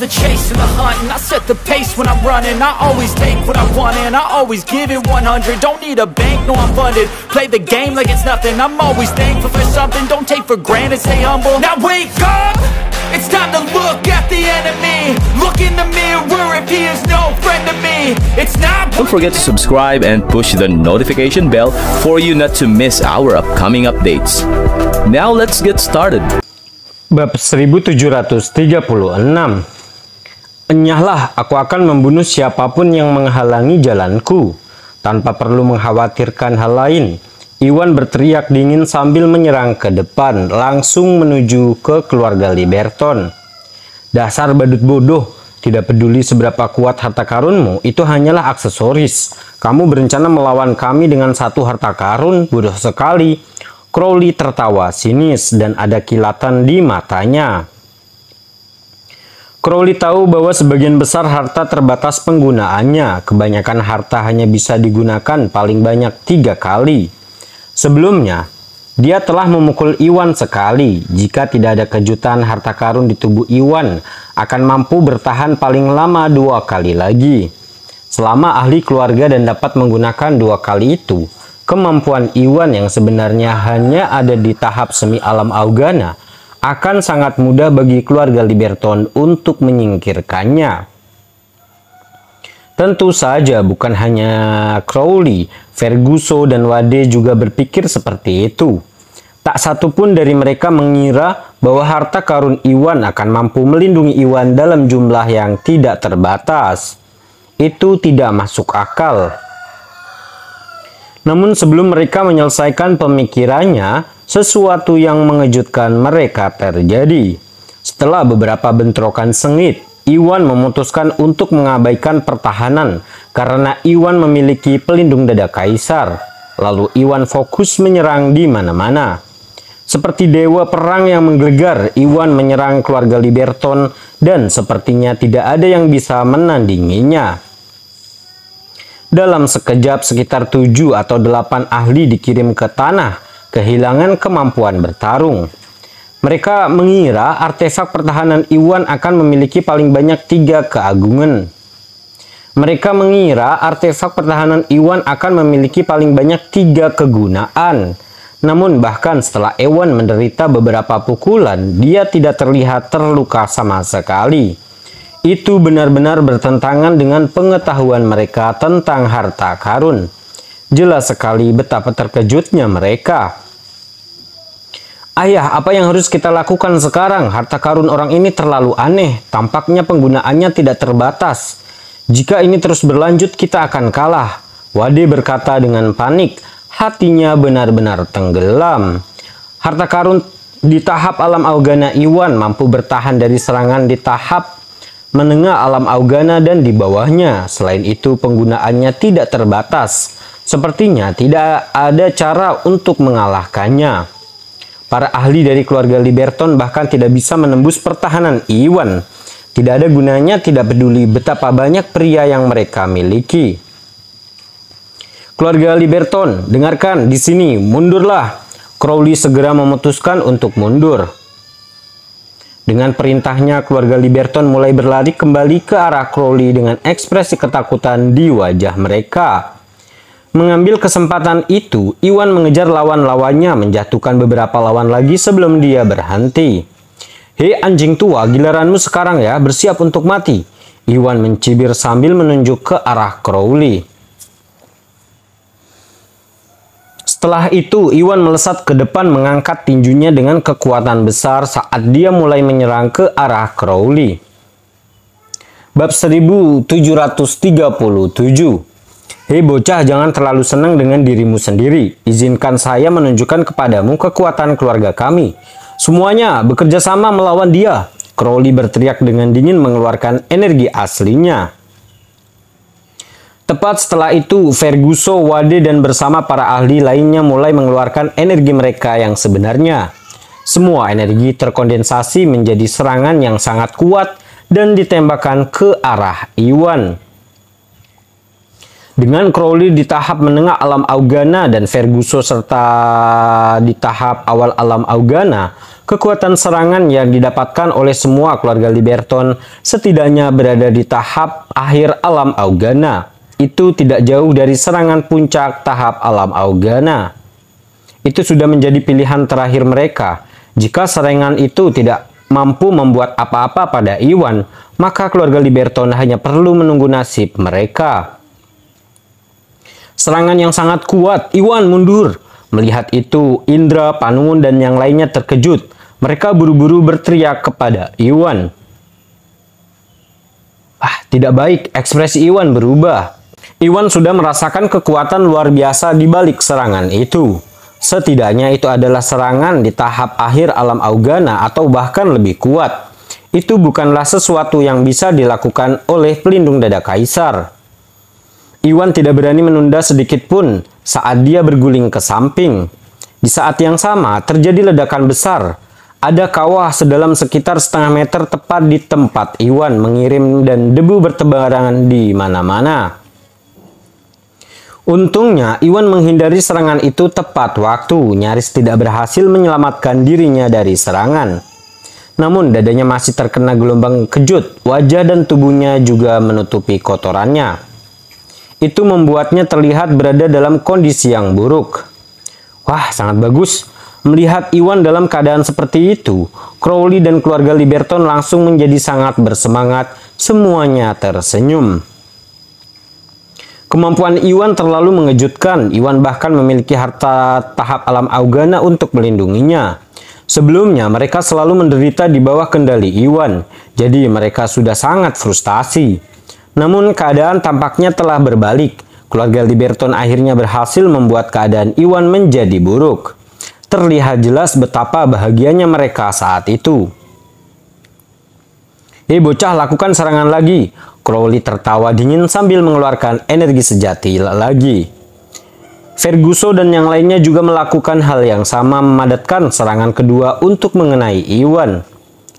the chase and the hunt, and I set the pace when I'm running. I always take what I want and I always give it 100. Don't need a bank, no I'm funded. Play the game like it's nothing. I'm always thankful for something. Don't take for granted, stay humble. Now wake up, it's time to look at the enemy. Look in the mirror if he is no friend to me. It's not. Don't forget to subscribe and push the notification bell for you not to miss our upcoming updates. Now let's get started. Bab 1736. Enyahlah, aku akan membunuh siapapun yang menghalangi jalanku. Tanpa perlu mengkhawatirkan hal lain, Iwan berteriak dingin sambil menyerang ke depan, langsung menuju ke keluarga Liberton. Dasar badut bodoh, tidak peduli seberapa kuat harta karunmu, itu hanyalah aksesoris. Kamu berencana melawan kami dengan satu harta karun, bodoh sekali. Crowley tertawa sinis dan ada kilatan di matanya. Crowley tahu bahwa sebagian besar harta terbatas penggunaannya. Kebanyakan harta hanya bisa digunakan paling banyak 3 kali. Sebelumnya, dia telah memukul Iwan sekali. Jika tidak ada kejutan, harta karun di tubuh Iwan akan mampu bertahan paling lama 2 kali lagi. Selama ahli keluarga dan dapat menggunakan 2 kali itu, kemampuan Iwan yang sebenarnya hanya ada di tahap semi alam Augana akan sangat mudah bagi keluarga Liberton untuk menyingkirkannya. Tentu saja bukan hanya Crowley, Ferguson dan Wade juga berpikir seperti itu. Tak satu pun dari mereka mengira bahwa harta karun Iwan akan mampu melindungi Iwan dalam jumlah yang tidak terbatas. Itu tidak masuk akal. Namun sebelum mereka menyelesaikan pemikirannya, sesuatu yang mengejutkan mereka terjadi. Setelah beberapa bentrokan sengit, Iwan memutuskan untuk mengabaikan pertahanan karena Iwan memiliki pelindung dada kaisar. Lalu Iwan fokus menyerang di mana-mana. Seperti dewa perang yang menggelegar, Iwan menyerang keluarga Liberton dan sepertinya tidak ada yang bisa menandinginya. Dalam sekejap sekitar 7 atau 8 ahli dikirim ke tanah, kehilangan kemampuan bertarung. Mereka mengira artefak pertahanan Iwan akan memiliki paling banyak 3 keagungan. Mereka mengira artefak pertahanan Iwan akan memiliki paling banyak 3 kegunaan. Namun bahkan setelah Iwan menderita beberapa pukulan, dia tidak terlihat terluka sama sekali. Itu benar-benar bertentangan dengan pengetahuan mereka tentang harta karun. Jelas sekali betapa terkejutnya mereka. Ayah, apa yang harus kita lakukan sekarang? Harta karun orang ini terlalu aneh. Tampaknya penggunaannya tidak terbatas. Jika ini terus berlanjut, kita akan kalah. Wade berkata dengan panik. Hatinya benar-benar tenggelam. Harta karun di tahap alam Augana Iwan mampu bertahan dari serangan di tahap menengah alam Augana dan di bawahnya. Selain itu, penggunaannya tidak terbatas. Sepertinya tidak ada cara untuk mengalahkannya. Para ahli dari keluarga Liberton bahkan tidak bisa menembus pertahanan Iwan. Tidak ada gunanya, tidak peduli betapa banyak pria yang mereka miliki. Keluarga Liberton, dengarkan di sini, mundurlah. Crowley segera memutuskan untuk mundur. Dengan perintahnya, keluarga Liberton mulai berlari kembali ke arah Crowley dengan ekspresi ketakutan di wajah mereka. Mengambil kesempatan itu, Iwan mengejar lawan-lawannya, menjatuhkan beberapa lawan lagi sebelum dia berhenti. Hei anjing tua, giliranmu sekarang ya, bersiap untuk mati. Iwan mencibir sambil menunjuk ke arah Crowley. Setelah itu, Iwan melesat ke depan mengangkat tinjunya dengan kekuatan besar saat dia mulai menyerang ke arah Crowley. Bab 1737. Hei bocah, jangan terlalu senang dengan dirimu sendiri. Izinkan saya menunjukkan kepadamu kekuatan keluarga kami. Semuanya bekerja sama melawan dia. Crowley berteriak dengan dingin mengeluarkan energi aslinya. Tepat setelah itu, Ferguson, Wade, dan bersama para ahli lainnya mulai mengeluarkan energi mereka yang sebenarnya. Semua energi terkondensasi menjadi serangan yang sangat kuat dan ditembakkan ke arah Iwan. Dengan Crowley di tahap menengah alam Augana dan Ferguson serta di tahap awal alam Augana, kekuatan serangan yang didapatkan oleh semua keluarga Liberton setidaknya berada di tahap akhir alam Augana. Itu tidak jauh dari serangan puncak tahap alam Augana. Itu sudah menjadi pilihan terakhir mereka. Jika serangan itu tidak mampu membuat apa-apa pada Iwan, maka keluarga Liberton hanya perlu menunggu nasib mereka. Serangan yang sangat kuat, Iwan mundur. Melihat itu, Indra, Panungun, dan yang lainnya terkejut. Mereka buru-buru berteriak kepada Iwan. Tidak baik, ekspresi Iwan berubah. Iwan sudah merasakan kekuatan luar biasa di balik serangan itu. Setidaknya itu adalah serangan di tahap akhir alam Augana atau bahkan lebih kuat. Itu bukanlah sesuatu yang bisa dilakukan oleh pelindung dada kaisar. Iwan tidak berani menunda sedikit pun saat dia berguling ke samping. Di saat yang sama, terjadi ledakan besar. Ada kawah sedalam sekitar setengah meter tepat di tempat Iwan mengirim dan debu bertebaran di mana-mana. Untungnya, Iwan menghindari serangan itu tepat waktu, nyaris tidak berhasil menyelamatkan dirinya dari serangan. Namun, dadanya masih terkena gelombang kejut, wajah dan tubuhnya juga menutupi kotorannya. Itu membuatnya terlihat berada dalam kondisi yang buruk. Wah, sangat bagus. Melihat Iwan dalam keadaan seperti itu, Crowley dan keluarga Liberton langsung menjadi sangat bersemangat. Semuanya tersenyum. Kemampuan Iwan terlalu mengejutkan. Iwan bahkan memiliki harta tahap alam Augana untuk melindunginya. Sebelumnya, mereka selalu menderita di bawah kendali Iwan. Jadi, mereka sudah sangat frustasi. Namun keadaan tampaknya telah berbalik. Keluarga Liberton akhirnya berhasil membuat keadaan Iwan menjadi buruk. Terlihat jelas betapa bahagianya mereka saat itu. Bocah, lakukan serangan lagi. Crowley tertawa dingin sambil mengeluarkan energi sejati lagi. Ferguson dan yang lainnya juga melakukan hal yang sama, memadatkan serangan kedua untuk mengenai Iwan.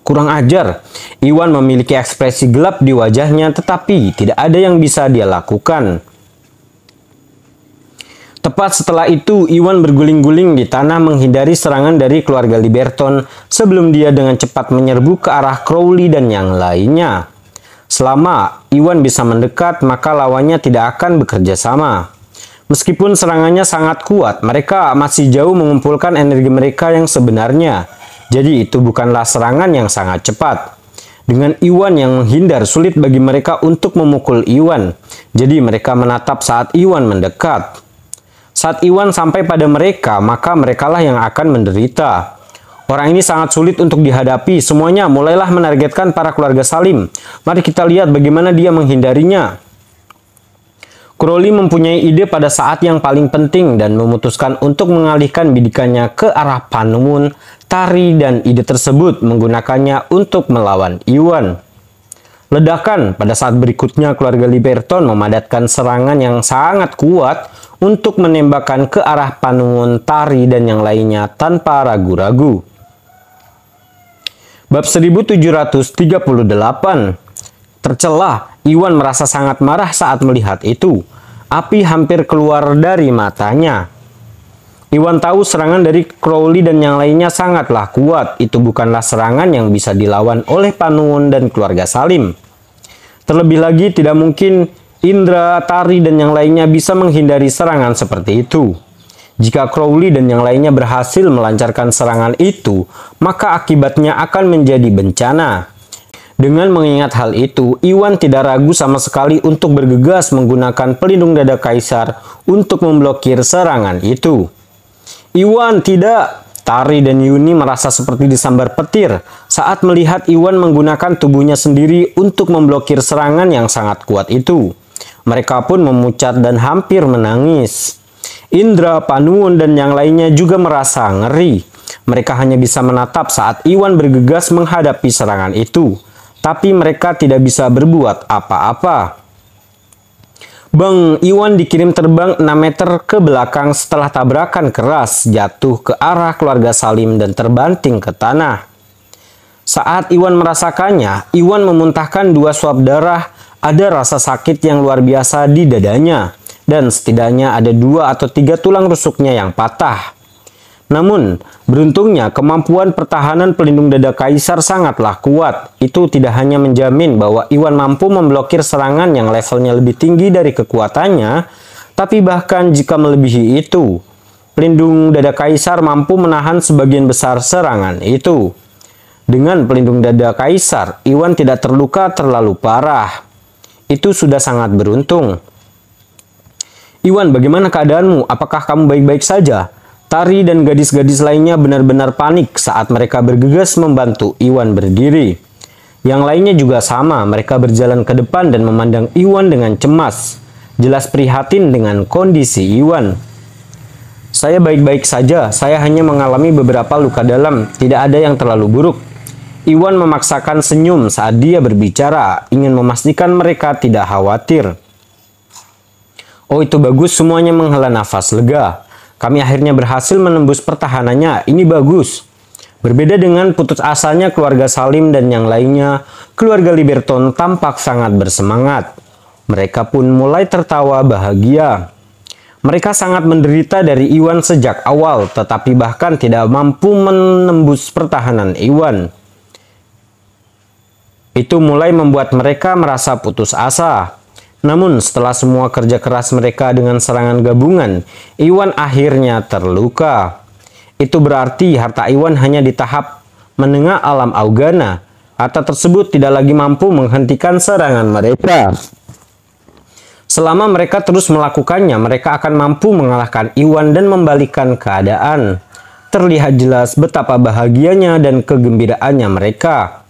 Kurang ajar, Iwan memiliki ekspresi gelap di wajahnya, tetapi tidak ada yang bisa dia lakukan. Tepat setelah itu, Iwan berguling-guling di tanah menghindari serangan dari keluarga Liberton sebelum dia dengan cepat menyerbu ke arah Crowley dan yang lainnya. Selama Iwan bisa mendekat, maka lawannya tidak akan bekerja sama. Meskipun serangannya sangat kuat, mereka masih jauh mengumpulkan energi mereka yang sebenarnya. Jadi itu bukanlah serangan yang sangat cepat. Dengan Iwan yang menghindar, sulit bagi mereka untuk memukul Iwan. Jadi mereka menatap saat Iwan mendekat. Saat Iwan sampai pada mereka, maka merekalah yang akan menderita. Orang ini sangat sulit untuk dihadapi. Semuanya mulailah menargetkan para keluarga Salim. Mari kita lihat bagaimana dia menghindarinya. Crowley mempunyai ide pada saat yang paling penting dan memutuskan untuk mengalihkan bidikannya ke arah Panungun, Tari, dan ide tersebut menggunakannya untuk melawan Iwan. Ledakan pada saat berikutnya keluarga Liberton memadatkan serangan yang sangat kuat untuk menembakkan ke arah Panungun, Tari, dan yang lainnya tanpa ragu-ragu. Bab 1738. Tercelah, Iwan merasa sangat marah saat melihat itu. Api hampir keluar dari matanya. Iwan tahu serangan dari Crowley dan yang lainnya sangatlah kuat. Itu bukanlah serangan yang bisa dilawan oleh Panungun dan keluarga Salim. Terlebih lagi tidak mungkin Indra, Tari, dan yang lainnya bisa menghindari serangan seperti itu. Jika Crowley dan yang lainnya berhasil melancarkan serangan itu, maka akibatnya akan menjadi bencana. Dengan mengingat hal itu, Iwan tidak ragu sama sekali untuk bergegas menggunakan pelindung dada kaisar untuk memblokir serangan itu. Iwan, tidak! Tari dan Yuni merasa seperti disambar petir saat melihat Iwan menggunakan tubuhnya sendiri untuk memblokir serangan yang sangat kuat itu. Mereka pun memucat dan hampir menangis. Indra, Panungun, dan yang lainnya juga merasa ngeri. Mereka hanya bisa menatap saat Iwan bergegas menghadapi serangan itu. Tapi mereka tidak bisa berbuat apa-apa. Bang, Iwan dikirim terbang 6 meter ke belakang setelah tabrakan keras jatuh ke arah keluarga Salim dan terbanting ke tanah. Saat Iwan merasakannya, Iwan memuntahkan 2 suap darah. Ada rasa sakit yang luar biasa di dadanya. dan setidaknya ada 2 atau 3 tulang rusuknya yang patah. Namun, beruntungnya kemampuan pertahanan pelindung dada kaisar sangatlah kuat. Itu tidak hanya menjamin bahwa Iwan mampu memblokir serangan yang levelnya lebih tinggi dari kekuatannya, tapi bahkan jika melebihi itu, pelindung dada kaisar mampu menahan sebagian besar serangan itu. Dengan pelindung dada kaisar, Iwan tidak terluka terlalu parah. Itu sudah sangat beruntung. Iwan, bagaimana keadaanmu? Apakah kamu baik-baik saja? Tari dan gadis-gadis lainnya benar-benar panik saat mereka bergegas membantu Iwan berdiri. Yang lainnya juga sama, mereka berjalan ke depan dan memandang Iwan dengan cemas. Jelas prihatin dengan kondisi Iwan. Saya baik-baik saja, saya hanya mengalami beberapa luka dalam, tidak ada yang terlalu buruk. Iwan memaksakan senyum saat dia berbicara, ingin memastikan mereka tidak khawatir. Oh, itu bagus, semuanya menghela nafas lega. Kami akhirnya berhasil menembus pertahanannya, ini bagus. Berbeda dengan putus asanya keluarga Salim dan yang lainnya, keluarga Liberton tampak sangat bersemangat. Mereka pun mulai tertawa bahagia. Mereka sangat menderita dari Iwan sejak awal, tetapi bahkan tidak mampu menembus pertahanan Iwan. Itu mulai membuat mereka merasa putus asa. Namun setelah semua kerja keras mereka dengan serangan gabungan, Iwan akhirnya terluka. Itu berarti harta Iwan hanya di tahap menengah alam Augana. Harta tersebut tidak lagi mampu menghentikan serangan mereka. Selama mereka terus melakukannya, mereka akan mampu mengalahkan Iwan dan membalikkan keadaan. Terlihat jelas betapa bahagianya dan kegembiraannya mereka.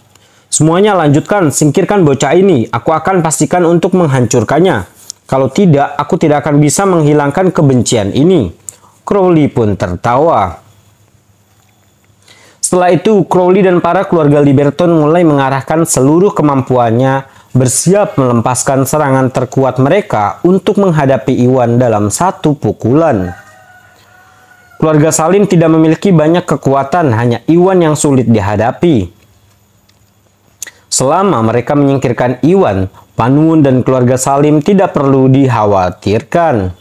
Semuanya lanjutkan, singkirkan bocah ini. Aku akan pastikan untuk menghancurkannya. Kalau tidak, aku tidak akan bisa menghilangkan kebencian ini. Crowley pun tertawa. Setelah itu, Crowley dan para keluarga Liberton mulai mengarahkan seluruh kemampuannya bersiap melepaskan serangan terkuat mereka untuk menghadapi Iwan dalam satu pukulan. Keluarga Salim tidak memiliki banyak kekuatan, hanya Iwan yang sulit dihadapi. Selama mereka menyingkirkan Iwan, Panuwun dan keluarga Salim tidak perlu dikhawatirkan.